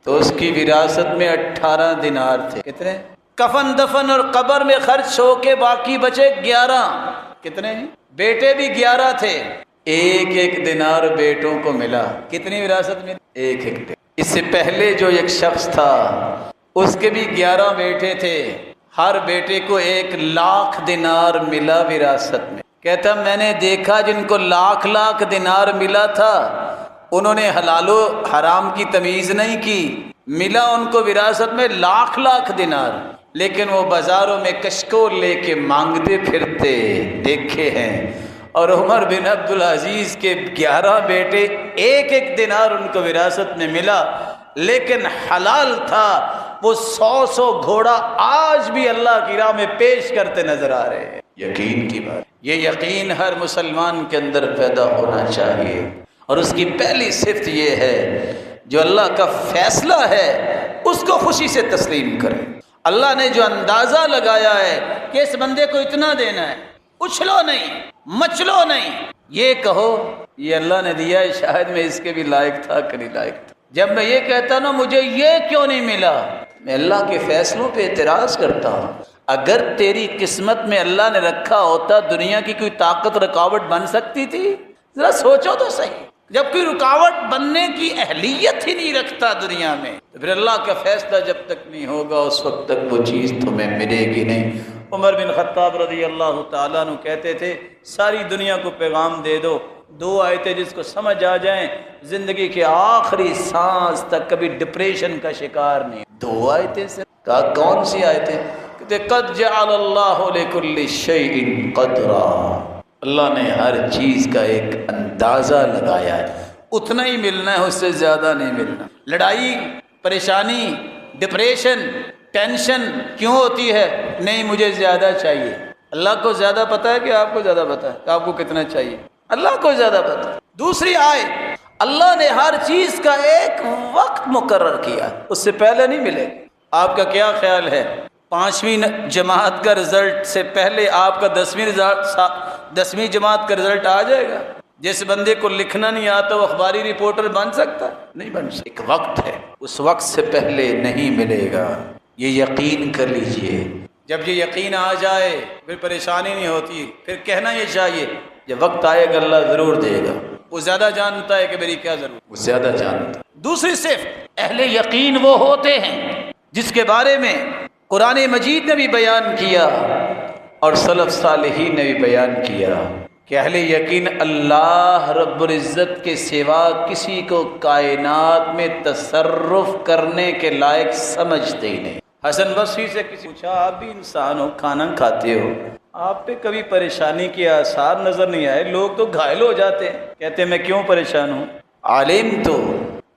A: تو اس کی وراثت میں 18 دینار تھے۔ کتنے؟ کفن دفن اور قبر میں خرچ ہو کے باقی بچے 11۔ کتنے؟ بیٹے بھی 11 تھے، 1 دینار بیٹوں کو ملا۔ کتنی وراثت ملی؟ 1 اس سے پہلے جو ایک شخص تھا اس کے بھی 11 بیٹے تھے، ہر بیٹے کو 1,00,000 دینار ملا وراثت میں۔ کہتا میں نے دیکھا جن کو لاکھ دینار ملا تھا انہوں نے حلال و حرام کی تمیز نہیں کی، ملا ان کو وراثت میں لاکھ دینار، لیکن وہ بازاروں میں کشکول لے کے مانگتے پھرتے دیکھے ہیں۔ اور عمر بن عبدالعزیز کے 11 بیٹے 1 دینار ان کو وراثت میں ملا، لیکن حلال تھا۔ وہ 100 گھوڑا آج بھی اللہ کی راہ میں پیش کرتے نظر آ رہے ہیں۔ یقین کی بات، یہ یقین ہر مسلمان کے اندر پیدا ہونا چاہیے، اور اس کی پہلی صفت یہ ہے جو اللہ کا فیصلہ ہے اس کو خوشی سے تسلیم کرے۔ اللہ نے جو اندازہ لگایا ہے کہ اس بندے کو اتنا دینا ہے، اچھلو نہیں، مچلو نہیں، یہ کہو یہ اللہ نے دیا ہے، شاید میں اس کے بھی لائق تھا کہ نہیں لائق تھا۔ جب میں یہ کہتا نا مجھے یہ کیوں نہیں ملا، میں اللہ کے فیصلوں پہ اعتراض کرتا ہوں۔ اگر تیری قسمت میں اللہ نے رکھا ہوتا دنیا کی کوئی طاقت رکاوٹ بن سکتی تھی؟ ذرا سوچو تو صحیح۔ جب کوئی رکاوٹ بننے کی اہلیت ہی نہیں رکھتا دنیا میں، تو پھر اللہ کا فیصلہ جب تک نہیں ہوگا اس وقت تک وہ چیز تمہیں ملے گی نہیں۔ عمر بن خطاب رضی اللہ تعالیٰ عنہ کہتے تھے ساری دنیا کو پیغام دے دو، 2 آیتیں جس کو سمجھ آ جائیں زندگی کے آخری سانس تک کبھی ڈپریشن کا شکار نہیں۔ 2 آیتیں سے کہا کون سی آیتیں؟ کہتے قد جعل اللہ لکل شیء قدرا، اللہ نے ہر چیز کا ایک اندازہ لگایا ہے، اتنا ہی ملنا ہے، اس سے زیادہ نہیں ملنا۔ لڑائی، پریشانی، ڈپریشن، ٹینشن کیوں ہوتی ہے؟ نہیں مجھے زیادہ چاہیے۔ اللہ کو زیادہ پتہ ہے کہ آپ کو زیادہ پتہ ہے کہ آپ کو کتنا چاہیے؟ اللہ کو زیادہ پتہ ہے۔ دوسری آیت، اللہ نے ہر چیز کا ایک وقت مقرر کیا، اس سے پہلے نہیں ملے۔ آپ کا کیا خیال ہے 5ویں جماعت کا رزلٹ سے پہلے آپ کا 10ویں جماعت کا رزلٹ آ جائے گا؟ جس بندے کو لکھنا نہیں آتا وہ اخباری رپورٹر بن سکتا؟ نہیں بن سکتا۔ ایک وقت ہے، اس وقت سے پہلے نہیں ملے گا، یہ یقین کر لیجئے۔ جب یہ یقین آ جائے پھر پریشانی نہیں ہوتی، پھر کہنا یہ چاہیے جب وقت آئے گا اللہ ضرور دے گا، وہ زیادہ جانتا ہے کہ میری کیا ضرورت، وہ زیادہ جانتا ہے۔ دوسری صفت، اہل یقین وہ ہوتے ہیں جس کے بارے میں قرآن مجید نے بھی بیان کیا اور سلف صالحین نے بھی بیان کیا کہ اہل یقین اللہ رب العزت کے سوا کسی کو کائنات میں تصرف کرنے کے لائق سمجھتے ہی نہیں۔ حسن بصری سے کسی پوچھا آپ بھی انسان ہو، کھانا کھاتے ہو، آپ پہ کبھی پریشانی کے آثار نظر نہیں آئے؟ لوگ تو گھائل ہو جاتے ہیں، کہتے ہیں میں کیوں پریشان ہوں؟ علمت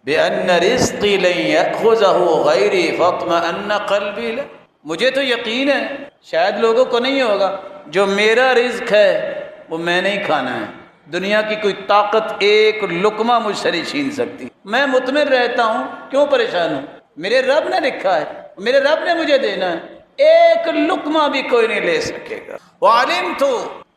A: بأن رزقی لن یأخذہ غیری فاطمأن قلبی لہ، مجھے تو یقین ہے شاید لوگوں کو نہیں ہوگا، جو میرا رزق ہے وہ میں نہیں کھانا ہے، دنیا کی کوئی طاقت ایک لقمہ مجھ سے نہیں چھین سکتی، میں مطمئن رہتا ہوں، کیوں پریشان ہوں؟ میرے رب نے لکھا ہے، میرے رب نے مجھے دینا ہے، ایک لقمہ بھی کوئی نہیں لے سکے گا۔ وعلمت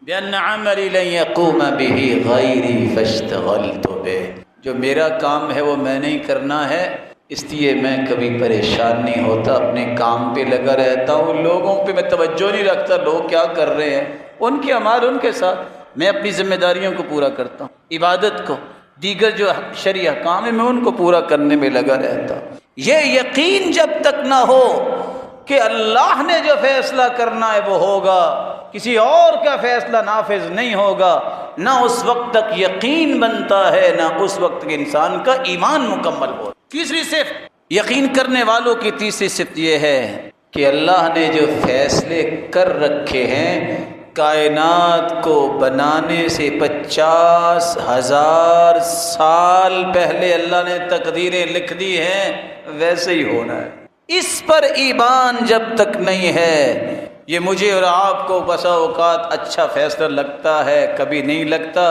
A: بأن عملی لن یقوم بہ غیری فاشتغلت بہ، جو میرا کام ہے وہ میں نہیں کرنا ہے، اس لیے میں کبھی پریشان نہیں ہوتا، اپنے کام پہ لگا رہتا ہوں، لوگوں پہ میں توجہ نہیں رکھتا لوگ کیا کر رہے ہیں، ان کے اعمال ان کے ساتھ، میں اپنی ذمہ داریوں کو پورا کرتا ہوں، عبادت کو، دیگر جو شرعی احکام ہے میں ان کو پورا کرنے میں لگا رہتا ہوں۔ یہ یقین جب تک نہ ہو کہ اللہ نے جو فیصلہ کرنا ہے وہ ہوگا، کسی اور کا فیصلہ نافذ نہیں ہوگا، نہ اس وقت تک یقین بنتا ہے، نہ اس وقت تک انسان کا ایمان مکمل ہو۔ تیسری صفت، یقین کرنے والوں کی تیسری صفت یہ ہے کہ اللہ نے جو فیصلے کر رکھے ہیں، کائنات کو بنانے سے 50,000 سال پہلے اللہ نے تقدیریں لکھ دی ہیں، ویسے ہی ہونا ہے۔ اس پر ایمان جب تک نہیں ہے، یہ مجھے اور آپ کو بسا اوقات اچھا فیصلہ لگتا ہے، کبھی نہیں لگتا،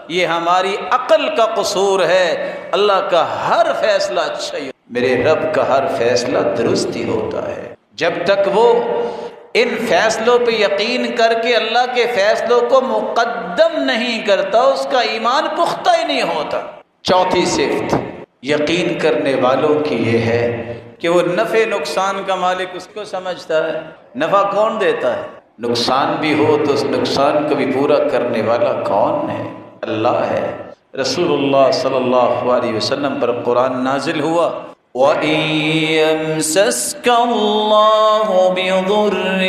A: یہ ہماری عقل کا قصور ہے۔ اللہ کا ہر فیصلہ اچھا ہی، میرے رب کا ہر فیصلہ درست ہی ہوتا ہے۔ جب تک وہ ان فیصلوں پہ یقین کر کے اللہ کے فیصلوں کو مقدم نہیں کرتا، اس کا ایمان پختہ ہی نہیں ہوتا۔ چوتھی صفت یقین کرنے والوں کی یہ ہے کہ وہ نفع نقصان کا مالک اس کو سمجھتا ہے۔ نفع کون دیتا ہے؟ نقصان بھی ہو تو اس نقصان کو بھی پورا کرنے والا کون ہے؟ اللہ ہے۔ رسول اللہ صلی اللہ علیہ وسلم پر قرآن نازل ہوا، وَإِن يَمْسَسْكَ اللَّهُ بِضُرٍّ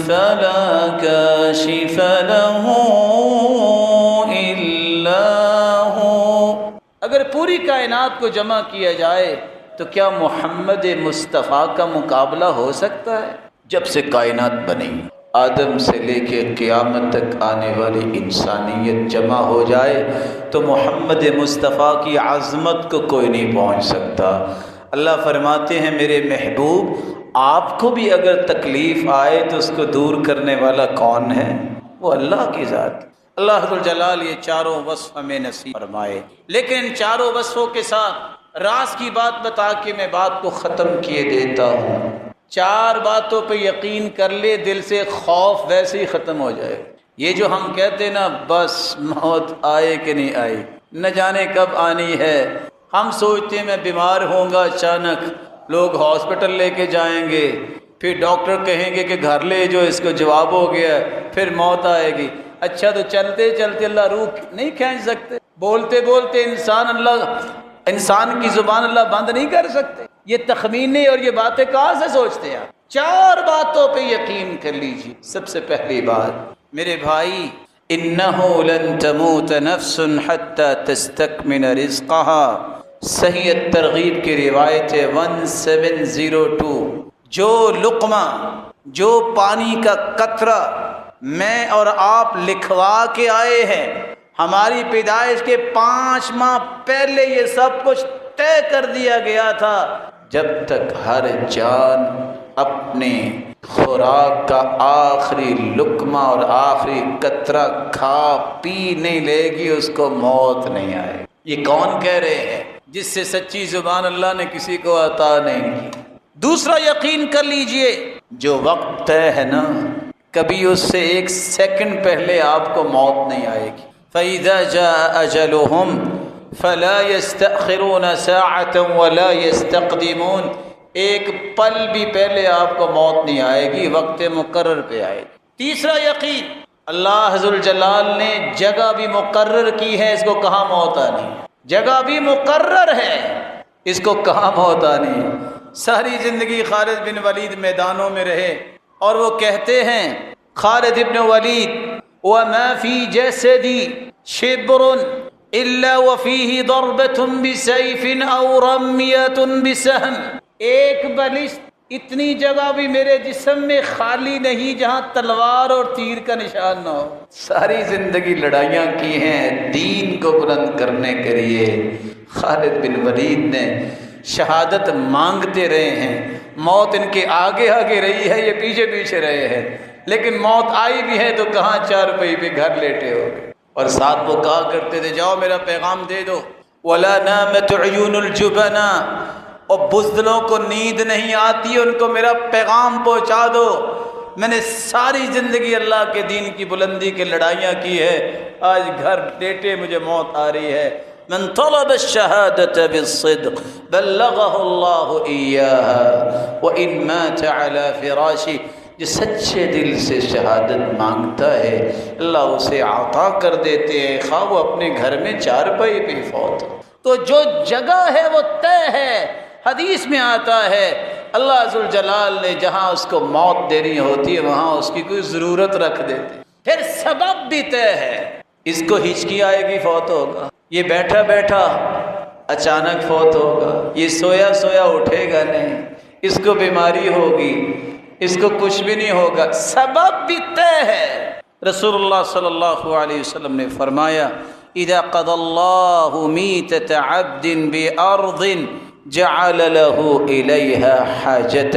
A: فَلَا كَاشِفَ لَهُ إِلَّا هُوَ، اگر پوری کائنات کو جمع کیا جائے تو کیا محمد مصطفیٰ کا مقابلہ ہو سکتا ہے؟ جب سے کائنات بنی، آدم سے لے کے قیامت تک آنے والی انسانیت جمع ہو جائے تو محمد مصطفیٰ کی عظمت کو کوئی نہیں پہنچ سکتا۔ اللہ فرماتے ہیں میرے محبوب آپ کو بھی اگر تکلیف آئے تو اس کو دور کرنے والا کون ہے؟ وہ اللہ کی ذات۔ اللہ ذوالجلال یہ چاروں وصف ہمیں نصیب فرمائے۔ لیکن ان چاروں وصفوں کے ساتھ راز کی بات بتا کے میں بات کو ختم کیے دیتا ہوں۔ 4 باتوں پہ یقین کر لے، دل سے خوف ویسے ہی ختم ہو جائے۔ یہ جو ہم کہتے نا بس موت آئے کہ نہیں آئی، نہ جانے کب آنی ہے۔ ہم سوچتے ہیں میں بیمار ہوں گا، اچانک لوگ ہاسپٹل لے کے جائیں گے، پھر ڈاکٹر کہیں گے کہ گھر لے جو اس کو جواب ہو گیا، پھر موت آئے گی۔ اچھا تو چلتے چلتے اللہ روح نہیں کھینچ سکتے؟ بولتے بولتے انسان کی زبان اللہ بند نہیں کر سکتے؟ یہ تخمینے اور یہ باتیں کہاں سے سوچتے ہیں آپ؟ 4 باتوں پہ یقین کر لیجیے۔ سب سے پہلی بات میرے بھائی، انہ لن تموت نفس حتی تستکمل رزقها، صحیح ترغیب کی روایت ہے 1702، جو لقمہ، جو پانی کا قطرہ میں اور آپ لکھوا کے آئے ہیں، ہماری پیدائش کے 5 ماہ پہلے یہ سب کچھ طے کر دیا گیا تھا۔ جب تک ہر جان اپنے خوراک کا آخری لقمہ اور آخری قطرہ کھا پی نہیں لے گی، اس کو موت نہیں آئے۔ یہ کون کہہ رہے ہیں؟ جس سے سچی زبان اللہ نے کسی کو عطا نہیں کی۔ دوسرا یقین کر لیجئے، جو وقت طے ہے نا، کبھی اس سے 1 سیکنڈ پہلے آپ کو موت نہیں آئے گی۔ فَإِذَا جَاءَ أَجَلُهُمْ فَلَا يَسْتَأْخِرُونَ سَاعَةً وَلَا يَسْتَقْدِمُونَ، ایک پل بھی پہلے آپ کو موت نہیں آئے گی، وقت مقرر پہ آئے گی۔ تیسرا یقین، اللہ ذوالجلال نے جگہ بھی مقرر کی ہے، اس کو کہاں موت آنی ہے، جگہ بھی مقرر ہے، اس کو کہاں موت آنی ہے۔ ساری زندگی خالد بن ولید میدانوں میں رہے، اور وہ کہتے ہیں خالد بن ولید وَمَا فِي جَسَدِي شِبْرٌ إِلَّا وَفِيهِ ضَرْبَةٌ بِسَيْفٍ أَوْ رَمْيَةٌ بِسَهْمٍ، ایک بلشت اتنی جگہ بھی میرے جسم میں خالی نہیں جہاں تلوار اور تیر کا نشان نہ ہو۔ ساری زندگی لڑائیاں کی ہیں دین کو بلند کرنے کے لیے۔ خالد بن ولید نے شہادت مانگتے رہے ہیں، موت ان کے آگے آگے رہی ہے، یہ پیچھے پیچھے رہے ہیں، لیکن موت آئی بھی ہے تو کہاں 4 روپے پہ گھر لیٹے ہو گئے۔ اور ساتھ وہ کہا کرتے تھے جاؤ میرا پیغام دے دو، وَلَا نَامَتْ عُيُونُ الْجُبَنَا، اور بزدلوں کو نیند نہیں آتی، ان کو میرا پیغام پہنچا دو۔ میں نے ساری زندگی اللہ کے دین کی بلندی کے لڑائیاں کی ہے، آج گھر لیٹے مجھے موت آ رہی ہے۔ من طلب الشہادة بالصدق بلغه اللہ ایاها وإن مات على فراشی، جو سچے دل سے شہادت مانگتا ہے اللہ اسے عطا کر دیتے ہیں، خواہ وہ اپنے گھر میں 4 پائی پہ فوت ہو۔ تو جو جگہ ہے وہ طے ہے۔ حدیث میں آتا ہے اللہ ذوالجلال نے جہاں اس کو موت دینی ہوتی ہے وہاں اس کی کوئی ضرورت رکھ دیتے۔ پھر سبب بھی طے ہے، اس کو ہچکی آئے گی فوت ہوگا، یہ بیٹھا بیٹھا اچانک فوت ہوگا، یہ سویا سویا اٹھے گا نہیں، اس کو بیماری ہوگی، اس کو کچھ بھی نہیں ہوگا، سبب بھی طے ہے۔ رسول اللہ صلی اللہ علیہ وسلم نے فرمایا اذا قضى الله میتة عبد بأرض جعل له الیها حاجة،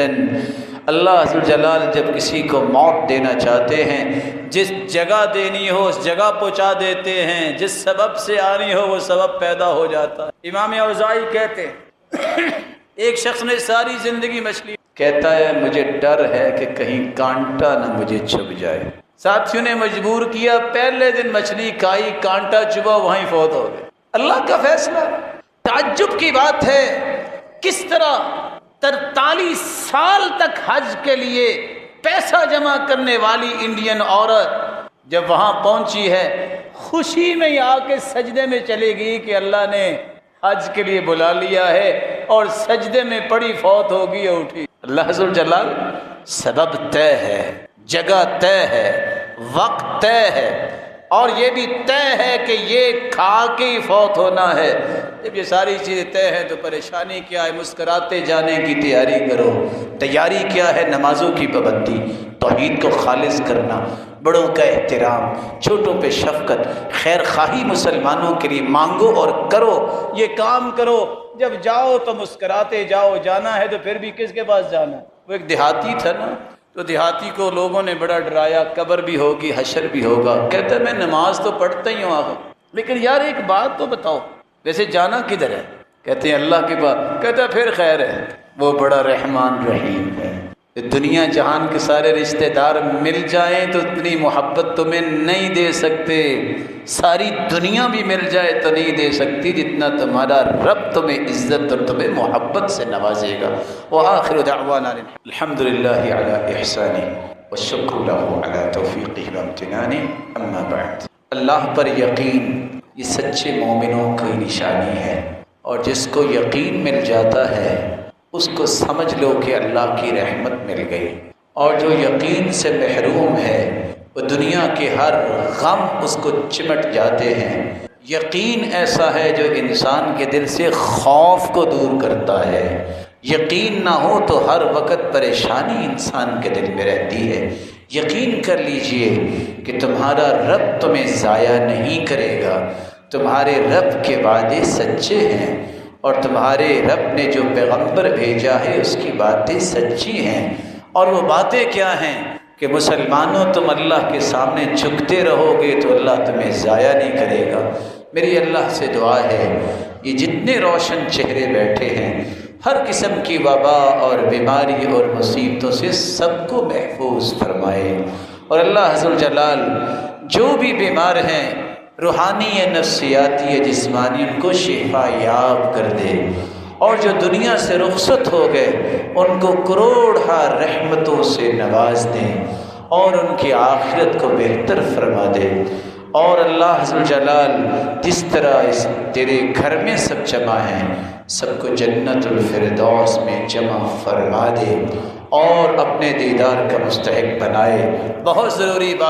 A: اللہ ذوالجلال جب کسی کو موت دینا چاہتے ہیں، جس جگہ دینی ہو اس جگہ پہنچا دیتے ہیں، جس سبب سے آنی ہو وہ سبب پیدا ہو جاتا ہے۔ امام اوزاعی کہتے ہیں ایک شخص نے ساری زندگی مچھلی، کہتا ہے مجھے ڈر ہے کہ کہیں کانٹا نہ مجھے چھپ جائے، ساتھیوں نے مجبور کیا، پہلے دن مچھلی کھائی، کانٹا چبھا، وہیں فوت ہو گئے۔ اللہ کا فیصلہ۔ تعجب کی بات ہے کس طرح 43 سال تک حج کے لیے پیسہ جمع کرنے والی انڈین عورت جب وہاں پہنچی ہے خوشی میں آ کے سجدے میں چلے گئی کہ اللہ نے حج کے لیے بلا لیا ہے، اور سجدے میں پڑی، فوت ہوگی اور اٹھی۔ اللہ ذوالجلال، سبب طے ہے، جگہ طے ہے، وقت طے ہے، اور یہ بھی طے ہے کہ یہ کھا کے ہی فوت ہونا ہے۔ جب یہ ساری چیزیں طے ہیں تو پریشانی کیا ہے؟ مسکراتے جانے کی تیاری کرو۔ تیاری کیا ہے؟ نمازوں کی پابندی، توحید کو خالص کرنا، بڑوں کا احترام، چھوٹوں پہ شفقت، خیر خواہی مسلمانوں کے لیے مانگو اور کرو، یہ کام کرو۔ جب جاؤ تو مسکراتے جاؤ، جانا ہے تو پھر بھی کس کے پاس جانا ہے؟ وہ ایک دیہاتی تھا نا، تو دیہاتی کو لوگوں نے بڑا ڈرایا، قبر بھی ہوگی، حشر بھی ہوگا۔ کہتا ہے میں نماز تو پڑھتا ہی ہوں آخر، لیکن یار ایک بات تو بتاؤ، ویسے جانا کدھر ہے؟ کہتے ہیں اللہ کے پاس۔ کہتا ہے پھر خیر ہے، وہ بڑا رحمان رحیم ہے۔ دنیا جہان کے سارے رشتہ دار مل جائیں تو اتنی محبت تمہیں نہیں دے سکتے، ساری دنیا بھی مل جائے تو نہیں دے سکتی جتنا تمہارا رب تمہیں عزت اور تمہیں محبت سے نوازے گا۔ وآخر دعوانا الحمدللہ علی احسانہ والشکر لہ علی توفیقہ وامتنانہ، اما بعد۔ اللہ پر یقین یہ سچے مومنوں کی نشانی ہے، اور جس کو یقین مل جاتا ہے اس کو سمجھ لو کہ اللہ کی رحمت مل گئی، اور جو یقین سے محروم ہے وہ دنیا کے ہر غم اس کو چمٹ جاتے ہیں۔ یقین ایسا ہے جو انسان کے دل سے خوف کو دور کرتا ہے۔ یقین نہ ہو تو ہر وقت پریشانی انسان کے دل میں رہتی ہے۔ یقین کر لیجئے کہ تمہارا رب تمہیں ضائع نہیں کرے گا، تمہارے رب کے وعدے سچے ہیں، اور تمہارے رب نے جو پیغمبر بھیجا ہے اس کی باتیں سچی ہیں۔ اور وہ باتیں کیا ہیں کہ مسلمانوں تم اللہ کے سامنے جھکتے رہو گے تو اللہ تمہیں ضائع نہیں کرے گا۔ میری اللہ سے دعا ہے یہ جتنے روشن چہرے بیٹھے ہیں ہر قسم کی وبا اور بیماری اور مصیبتوں سے سب کو محفوظ فرمائے، اور اللہ عز و جلال جو بھی بیمار ہیں روحانی یا نفسیاتی یا جسمانی ان کو شفا یاب کر دے، اور جو دنیا سے رخصت ہو گئے ان کو کروڑہ رحمتوں سے نواز دیں، اور ان کی آخرت کو بہتر فرما دے۔ اور اللہ عز و جلال جس طرح اس تیرے گھر میں سب جمع ہیں سب کو جنت الفردوس میں جمع فرما دے، اور اپنے دیدار کا مستحق بنائے۔ بہت ضروری بات